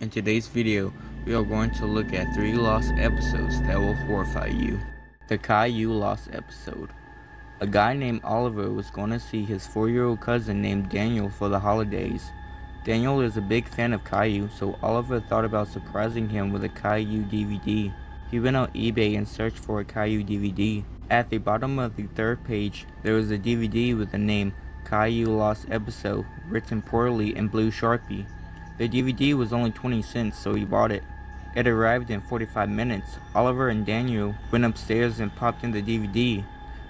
In today's video, we are going to look at 3 lost episodes that will horrify you. The Caillou lost episode. A guy named Oliver was going to see his 4-year-old cousin named Daniel for the holidays. Daniel is a big fan of Caillou, so Oliver thought about surprising him with a Caillou DVD. He went on eBay and searched for a Caillou DVD. At the bottom of the 3rd page, there was a DVD with the name Caillou Lost Episode written poorly in blue Sharpie. The DVD was only 20 cents, so he bought it. It arrived in 45 minutes. Oliver and Daniel went upstairs and popped in the DVD.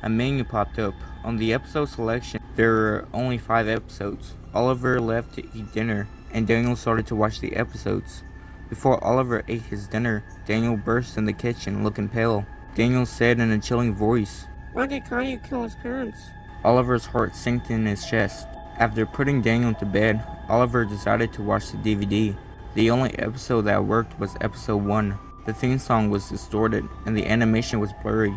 A menu popped up. On the episode selection, there were only 5 episodes. Oliver left to eat dinner, and Daniel started to watch the episodes. Before Oliver ate his dinner, Daniel burst in the kitchen, looking pale. Daniel said in a chilling voice, "Why did Caillou kill his parents?" Oliver's heart sank in his chest. After putting Daniel to bed, Oliver decided to watch the DVD. The only episode that worked was episode 1. The theme song was distorted, and the animation was blurry.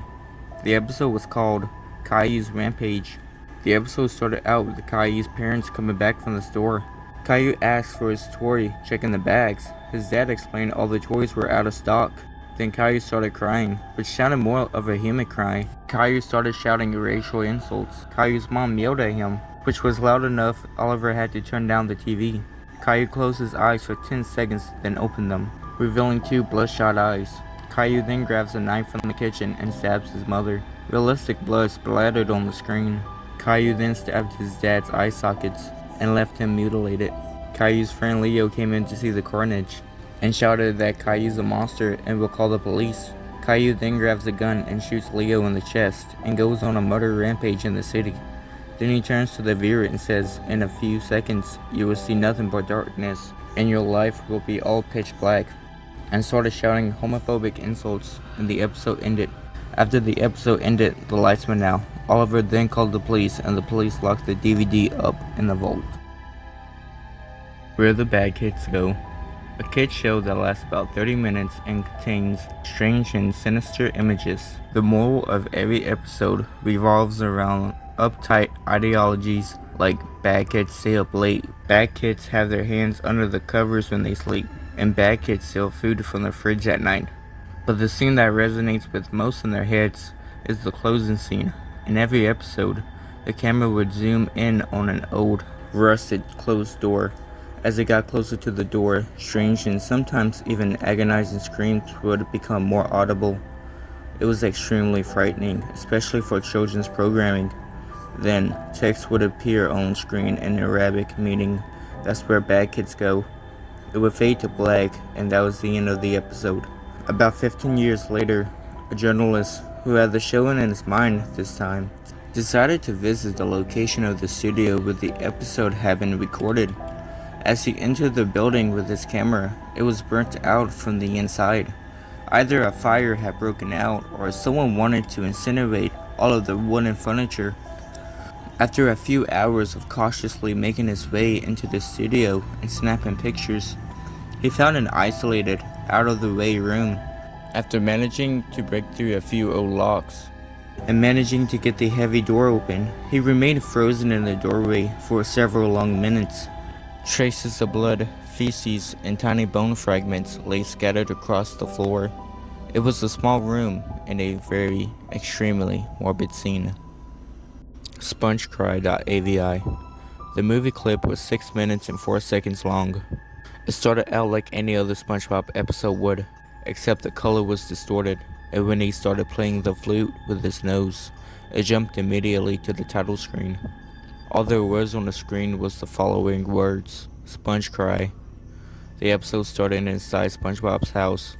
The episode was called Caillou's Rampage. The episode started out with Caillou's parents coming back from the store. Caillou asked for his toy, checking the bags. His dad explained all the toys were out of stock. Then Caillou started crying, which sounded more of a human cry. Caillou started shouting racial insults. Caillou's mom yelled at him, which was loud enough Oliver had to turn down the TV. Caillou closed his eyes for 10 seconds, then opened them, revealing 2 bloodshot eyes. Caillou then grabs a knife from the kitchen and stabs his mother. Realistic blood splattered on the screen. Caillou then stabbed his dad's eye sockets and left him mutilated. Caillou's friend Leo came in to see the carnage and shouted that Caillou's a monster and will call the police. Caillou then grabs a gun and shoots Leo in the chest and goes on a murder rampage in the city. Then he turns to the viewer and says, "In a few seconds, you will see nothing but darkness, and your life will be all pitch black," and started shouting homophobic insults, and the episode ended. After the episode ended, the lights went out. Oliver then called the police, and the police locked the DVD up in the vault. Where the Bad Kids Go. A kids show that lasts about 30 minutes and contains strange and sinister images. The moral of every episode revolves around uptight ideologies like bad kids stay up late, bad kids have their hands under the covers when they sleep, and bad kids steal food from the fridge at night. But the scene that resonates with most in their heads is the closing scene. In every episode, the camera would zoom in on an old, rusted closed door. As it got closer to the door, strange and sometimes even agonizing screams would become more audible. It was extremely frightening, especially for children's programming. Then, text would appear on screen in Arabic, meaning, "That's where bad kids go." It would fade to black, and that was the end of the episode. About 15 years later, a journalist, who had the show in his mind this time, decided to visit the location of the studio where the episode had been recorded. As he entered the building with his camera, it was burnt out from the inside. Either a fire had broken out, or someone wanted to incinerate all of the wooden furniture. After a few hours of cautiously making his way into the studio and snapping pictures, he found an isolated, out-of-the-way room. After managing to break through a few old locks and managing to get the heavy door open, he remained frozen in the doorway for several long minutes. Traces of blood, feces, and tiny bone fragments lay scattered across the floor. It was a small room and a very, extremely morbid scene. Spongecry.avi. The movie clip was 6 minutes and 4 seconds long. It started out like any other SpongeBob episode would, except the color was distorted, and when he started playing the flute with his nose, it jumped immediately to the title screen. All there was on the screen was the following words: Sponge Cry. The episode started inside SpongeBob's house.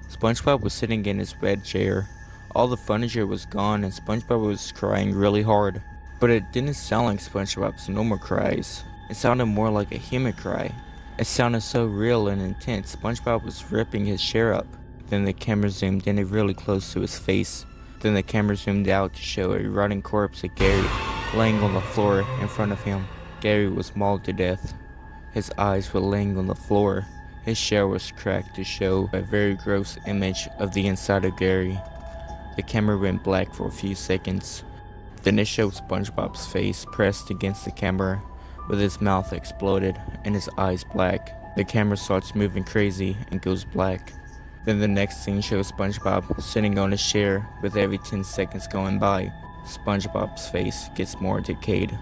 SpongeBob was sitting in his red chair. All the furniture was gone and SpongeBob was crying really hard. But it didn't sound like SpongeBob's normal cries. It sounded more like a human cry. It sounded so real and intense. SpongeBob was ripping his chair up. Then the camera zoomed in really close to his face. Then the camera zoomed out to show a rotting corpse of Gary laying on the floor in front of him. Gary was mauled to death. His eyes were laying on the floor. His shell was cracked to show a very gross image of the inside of Gary. The camera went black for a few seconds. Then it showed SpongeBob's face pressed against the camera, with his mouth exploded and his eyes black. The camera starts moving crazy and goes black. Then the next scene shows SpongeBob sitting on a chair. With every 10 seconds going by, SpongeBob's face gets more decayed.